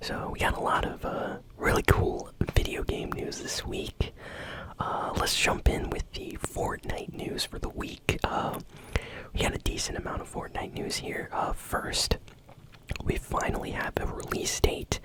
So we got a lot of really cool video game news this week. Let's jump in with the Fortnite news for the week. We got a decent amount of Fortnite news here. First, we finally have a release date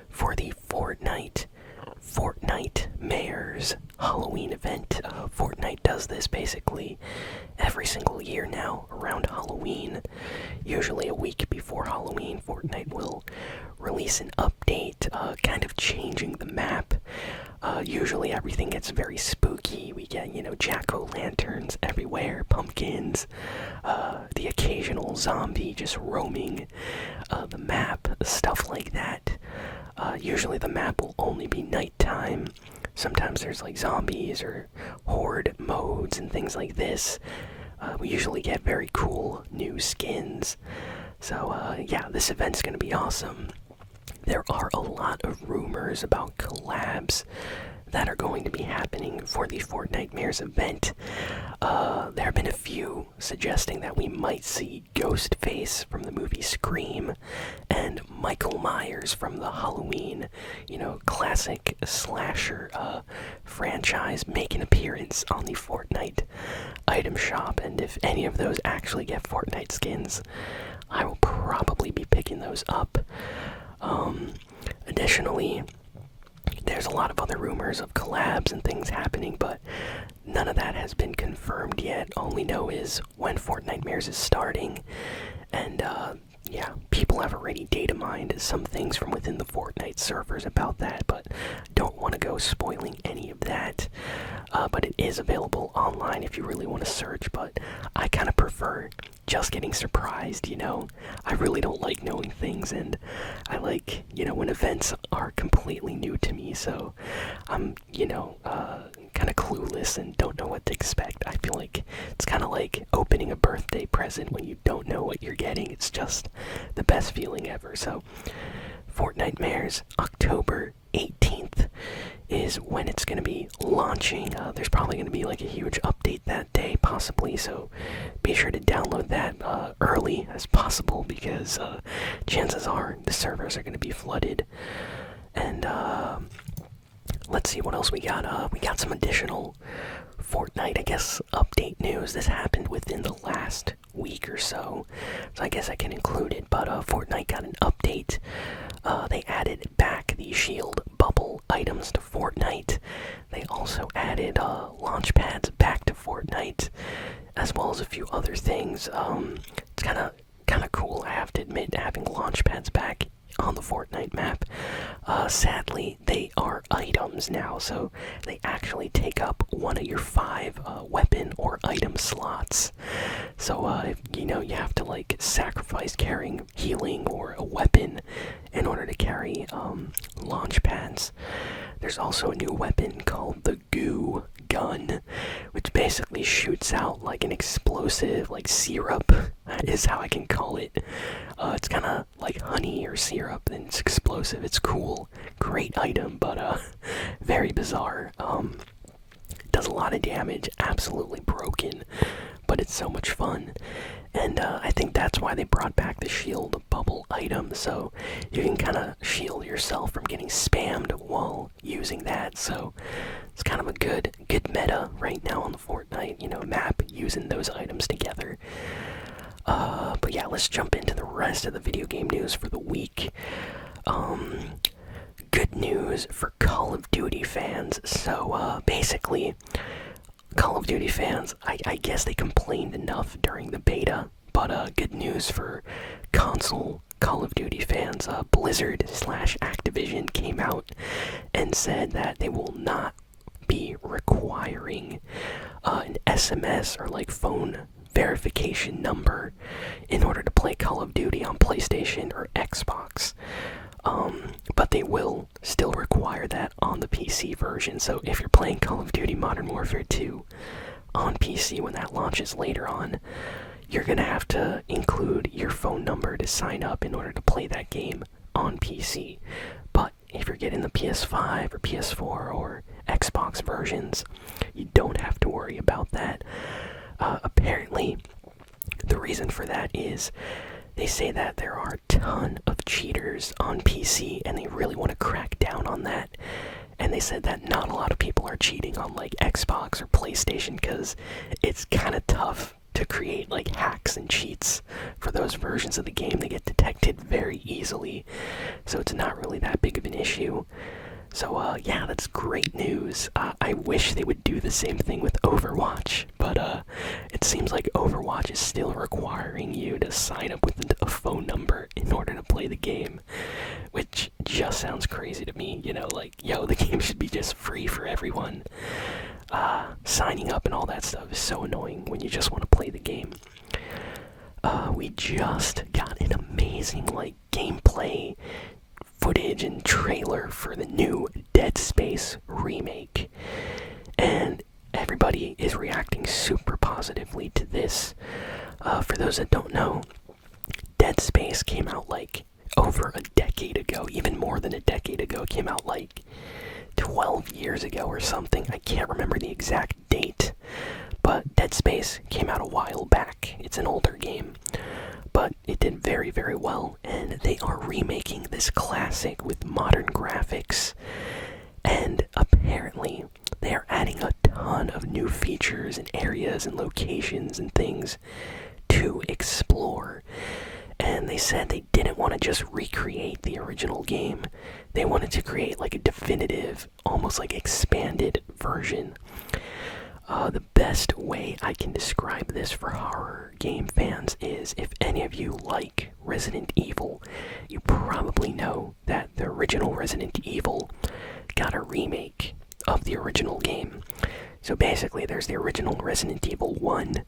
for the Fortnitemares Halloween event. Fortnite does this basically every single year now around Halloween. Usually a week before Halloween, Fortnite will release an update, kind of changing the map. Usually everything gets very spooky. We get, jack-o'-lanterns everywhere, pumpkins, the occasional zombie just roaming the map, stuff like that. Usually the map will only be nighttime. Sometimes there's like zombies or horde modes and things like this. We usually get very cool new skins. So yeah, this event's gonna be awesome. There are a lot of rumors about collabs that are going to be happening for the Fortnitemares event. There have been a few suggesting that we might see Ghostface from the movie Scream and Michael Myers from the Halloween, classic slasher franchise make an appearance on the Fortnite item shop. And if any of those actually get Fortnite skins, I will probably be picking those up. Additionally, there's a lot of other rumors of collabs and things happening, but none of that has been confirmed yet. All we know is when Fortnitemares is starting, and yeah, people have already data mined some things from within the Fortnite servers about that, but don't want to go spoiling any of that. But it is available online if you really want to search, but I kind of prefer just getting surprised, I really don't like knowing things, and I like, when events are completely new to me, so I'm, kind of clueless and don't know what to expect. I feel like it's kind of like opening a birthday present when you don't know what you're getting. It's just the best feeling ever. So Fortnitemares, October 18th is when it's going to be launching. There's probably going to be like a huge update that day, possibly, so be sure to download that early as possible, because chances are the servers are going to be flooded. And let's see what else we got. We got some additional Fortnite, I guess, update news. This happened within the last week or so I guess I can include it. But Fortnite got an update. They added back the shield bubble items to Fortnite. They also added launch pads back to Fortnite, as well as a few other things. It's kind of cool, I have to admit, having launch pads back on the Fortnite map. Sadly, they are items now, so they actually take up one of your 5 weapon or item slots. So, you have to like sacrifice carrying healing or a weapon in order to carry launch pads. There's also a new weapon called the Goo Gun, which basically shoots out like an explosive, like syrup, is how I can call it. It's kind of like honey or syrup, and it's explosive. It's cool, great item, but very bizarre. Does a lot of damage, absolutely broken, but it's so much fun. And I think that's why they brought back the shield bubble item, so you can kind of shield yourself from getting spammed while using that. So it's kind of a good meta right now on the Fortnite, map, using those items together. But yeah, let's jump into the rest of the video game news for the week. Good news for Call of Duty fans. So basically, Call of Duty fans, I guess they complained enough during the beta, but good news for console Call of Duty fans. Blizzard/Activision came out and said that they will not be requiring an SMS or like phone verification number in order to play Call of Duty on PlayStation or Xbox. But they will still require that on the PC version. So if you're playing Call of Duty Modern Warfare 2 on PC when that launches later on, you're gonna have to include your phone number to sign up in order to play that game on PC. But if you're getting the PS5 or PS4 or Xbox versions, you don't have to worry about that. Apparently, the reason for that is they say that there are a ton of cheaters cheaters on PC, and they really want to crack down on that. And they said that not a lot of people are cheating on like Xbox or PlayStation because it's kind of tough to create like hacks and cheats for those versions of the game. They get detected very easily, so it's not really that big of an issue. So yeah, that's great news. I wish they would do the same thing with Overwatch, but it seems like Overwatch is still requiring you to sign up with a phone number in order to play the game, which just sounds crazy to me. You know, like, yo, the game should be just free for everyone. Signing up and all that stuff is so annoying when you just want to play the game. We just got an amazing like gameplay footage and trailer for the new Dead Space remake, and everybody is reacting super positively to this. For those that don't know, Dead Space came out like over a decade ago, even more than a decade ago. It came out like 12 years ago or something. I can't remember the exact date, but Dead Space came out a while back. It's an older game, but it did very, very well, and they are remaking this classic with modern graphics, and apparently they are adding a ton of new features and areas and locations and things to explore. And they said they didn't want to just recreate the original game. They wanted to create like a definitive, almost like expanded version. The best way I can describe this for horror game fans is, if any of you like Resident Evil, you probably know that the original Resident Evil got a remake of the original game. So basically there's the original Resident Evil 1,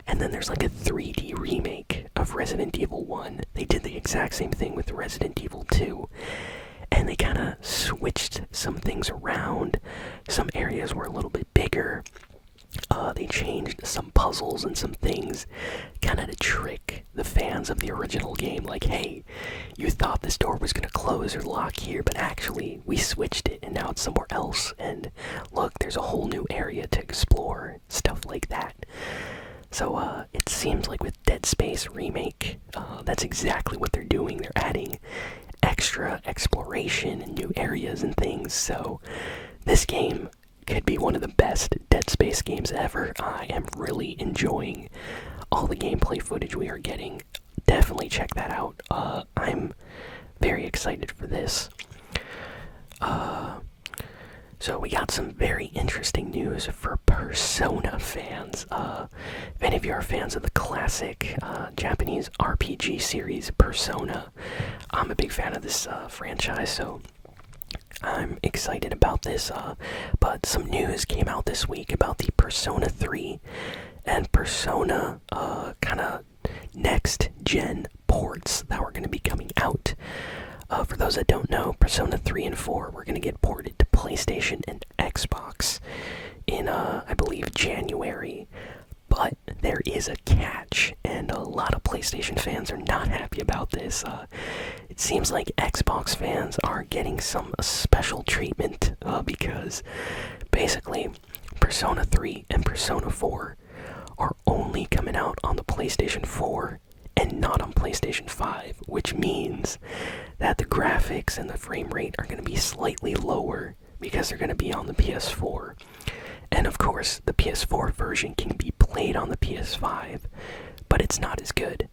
and then there's like a 3D remake of Resident Evil 1. They did the exact same thing with Resident Evil 2, and they kind of switched some things around. Some areas were a little bit bigger. They changed some puzzles and some things, kind of to trick the fans of the original game. Like, hey, you thought this door was going to close or lock here, but actually we switched it and now it's somewhere else. And look, there's a whole new area to explore, stuff like that. So it seems like with Dead Space Remake, that's exactly what they're doing. They're adding extra exploration and new areas and things. So this game could be one of the best Dead Space games ever. I am really enjoying all the gameplay footage we are getting. Definitely check that out. I'm very excited for this. So we got some very interesting news for Persona fans. If any of you are fans of the classic Japanese RPG series Persona, I'm a big fan of this franchise, so I'm excited about this. But some news came out this week about the Persona 3 and Persona kind of next gen ports that were going to be coming out. For those that don't know, Persona 3 and 4 were going to get ported to PlayStation and Xbox in, I believe, January. But there is a catch, and a lot of PlayStation fans are not happy about this. It seems like Xbox fans are getting some special treatment because basically Persona 3 and Persona 4 are only coming out on the PlayStation 4 and not on PlayStation 5, which means that the graphics and the frame rate are going to be slightly lower because they're going to be on the PS4. And of course, the PS4 version can be played on the PS5, but it's not as good.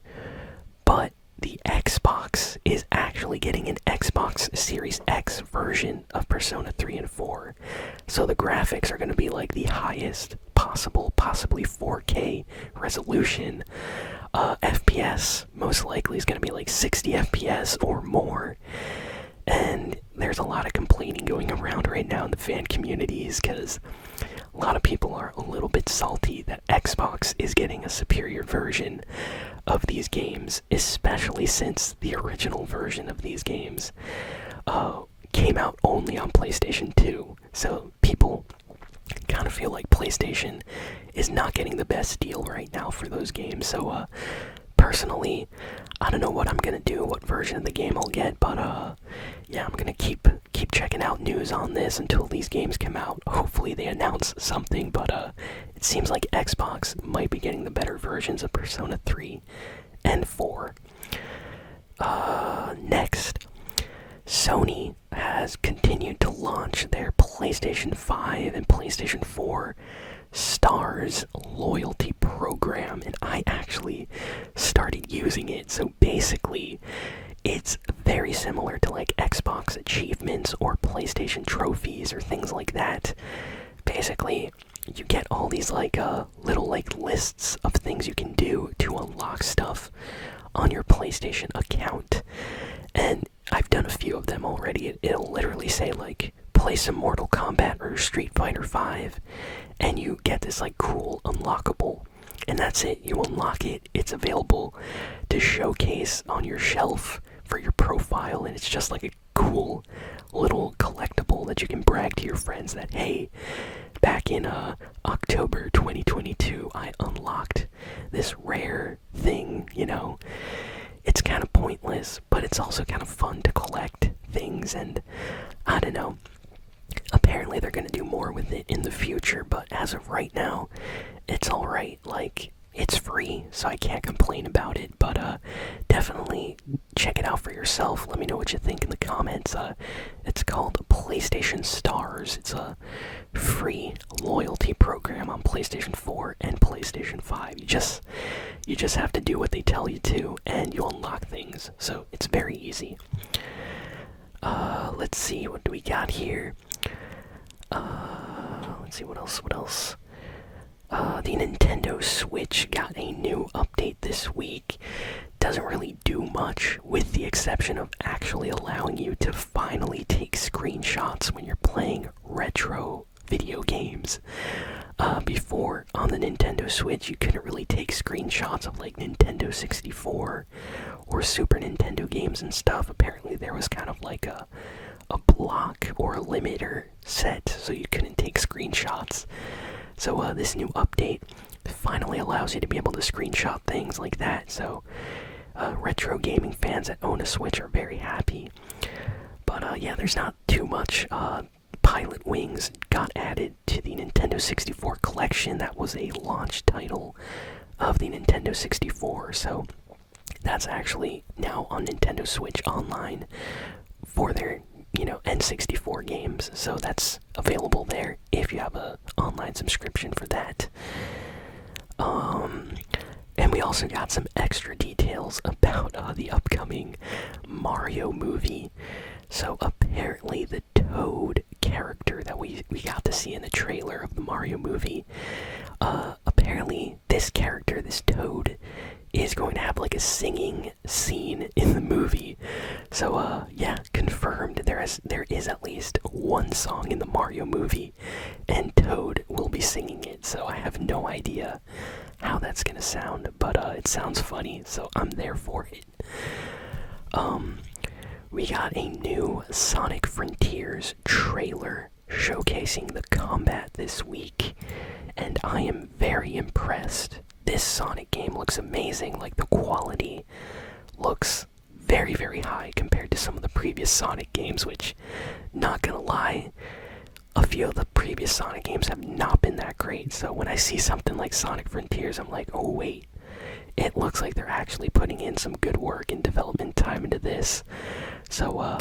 But the Xbox is actually getting an Xbox Series X version of Persona 3 and 4. So the graphics are going to be like the highest possible, possibly 4K resolution. FPS most likely is going to be like 60 FPS or more. And there's a lot of complaining going around right now in the fan communities because a lot of people are a little bit salty that Xbox is getting a superior version of these games, especially since the original version of these games came out only on PlayStation 2. So people kind of feel like PlayStation is not getting the best deal right now for those games. So personally, I don't know what I'm gonna do, what version of the game I'll get, but yeah, I'm gonna keep checking out news on this until these games come out. Hopefully they announce something, but it seems like Xbox might be getting the better versions of Persona 3 and 4. Next, Sony has continued to launch their PlayStation 5 and PlayStation 4 Stars loyalty program, and I actually started using it. So basically, it's very similar to like Xbox achievements or PlayStation trophies or things like that. Basically, you get all these like little like lists of things you can do to unlock stuff on your PlayStation account, and I've done a few of them already. It'll literally say like play some Mortal Kombat or Street Fighter 5, and you get this like cool unlockable, and that's it. You unlock it. It's available to showcase on your shelf for your profile, and it's just like a cool little collectible that you can brag to your friends that, hey, back in October 2022 I unlocked this rare thing. It's kind of pointless, but it's also kind of fun to collect things, and I don't know. Apparently they're gonna do more with it in the future, but as of right now, it's alright. Like, it's free, so I can't complain about it, but definitely check it out for yourself. Let me know what you think in the comments. It's called PlayStation Stars. It's a free loyalty program on PlayStation 4 and PlayStation 5. You just have to do what they tell you to, and you'll unlock things. So it's very easy. Let's see, what do we got here? Let's see, what else? The Nintendo Switch got a new update this week. Doesn't really do much, with the exception of actually allowing you to finally take screenshots when you're playing retro video games. Before, on the Nintendo Switch, you couldn't really take screenshots of like Nintendo 64 or Super Nintendo games and stuff. Apparently there was kind of like a block or a limiter set, so you couldn't take screenshots. So this new update finally allows you to be able to screenshot things like that. So retro gaming fans that own a Switch are very happy. But yeah, there's not too much. Pilot Wings got added to the Nintendo 64 collection. That was a launch title of the Nintendo 64, so that's actually now on Nintendo Switch Online for their N64 games. So that's available there if you have a online subscription for that. And we also got some extra details about the upcoming Mario movie. So apparently the Toad character that we got to see in the trailer of the Mario movie, apparently this character, this Toad, is going to have like a singing scene in the movie. So yeah, confirmed. There is at least one song in the Mario movie, and Toad will be singing it. So I have no idea how that's gonna sound, but it sounds funny, so I'm there for it. We got a new Sonic Frontiers trailer showcasing the combat this week, and I am very impressed. This Sonic game looks amazing. Like, the quality looks very, very high compared to some of the previous Sonic games, which, not gonna lie, a few of the previous Sonic games have not been that great. So when I see something like Sonic Frontiers, I'm like, oh wait, it looks like they're actually putting in some good work and development time into this. So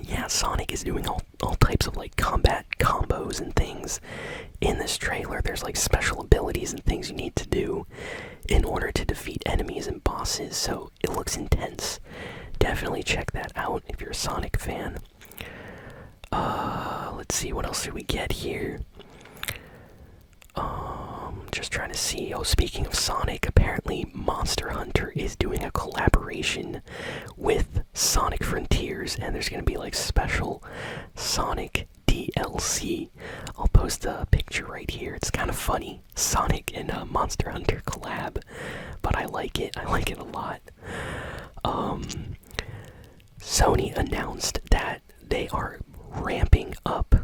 yeah, Sonic is doing all types of like combat combos and things in this trailer. There's like special abilities and things you need to do in order to defeat enemies and bosses, so it looks intense. Definitely check that out if you're a Sonic fan. Let's see, what else did we get here? Just trying to see. Oh, speaking of Sonic, apparently Monster Hunter is doing a collaboration with Sonic Frontiers, and there's gonna be like special Sonic DLC. I'll post a picture right here. It's kind of funny, Sonic and Monster Hunter collab, but I like it. I like it a lot. Sony announced that they are ramping up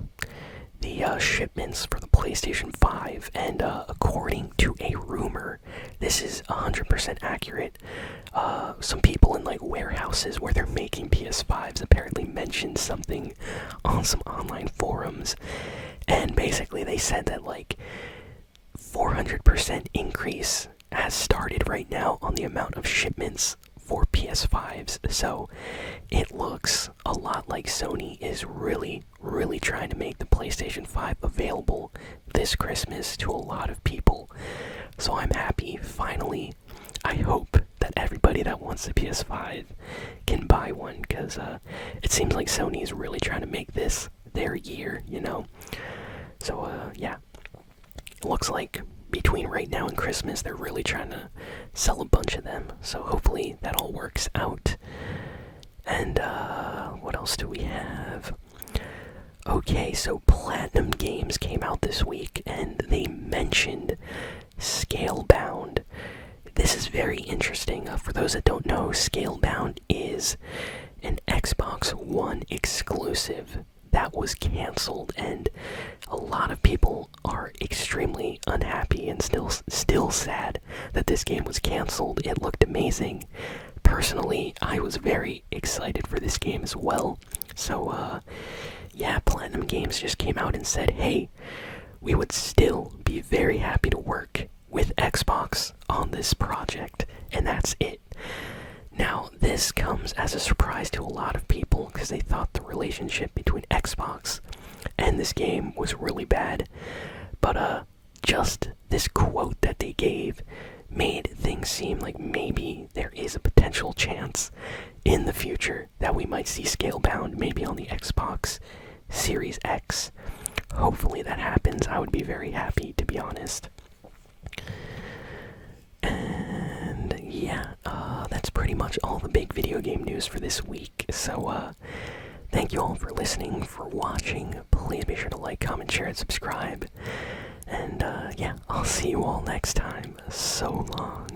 the shipments for the PlayStation 5, and according to a rumor, this is 100% accurate. Some people in like warehouses where they're making PS5s apparently mentioned something on some online forums, and basically they said that like 400% increase has started right now on the amount of shipments for PS5s. So it looks a lot like Sony is really trying to make the PlayStation 5 available this Christmas to a lot of people. So I'm happy, finally. I hope that everybody that wants a PS5 can buy one, because it seems like Sony is really trying to make this their year, you know? So, yeah. It looks like between right now and Christmas, they're really trying to sell a bunch of them. So hopefully that all works out. And, what else do we have? Okay, so Platinum Games came out this week, and they mentioned Scalebound. This is very interesting. For those that don't know, Scalebound is an Xbox One exclusive that was canceled, and a lot of people are extremely unhappy and still sad that this game was canceled. It looked amazing. Personally, I was very excited for this game as well. So, yeah, Platinum Games just came out and said, hey, we would still be very happy to work with Xbox on this project, and that's it. Now, this comes as a surprise to a lot of people because they thought the relationship between Xbox and this game was really bad. But just this quote that they gave made things seem like maybe there is a potential chance in the future that we might see Scalebound maybe on the Xbox Series X. Hopefully that happens. I would be very happy, to be honest. And yeah, that's pretty much all the big video game news for this week. So, thank you all for listening, for watching. Please be sure to like, comment, share, and subscribe. And yeah, I'll see you all next time. So long.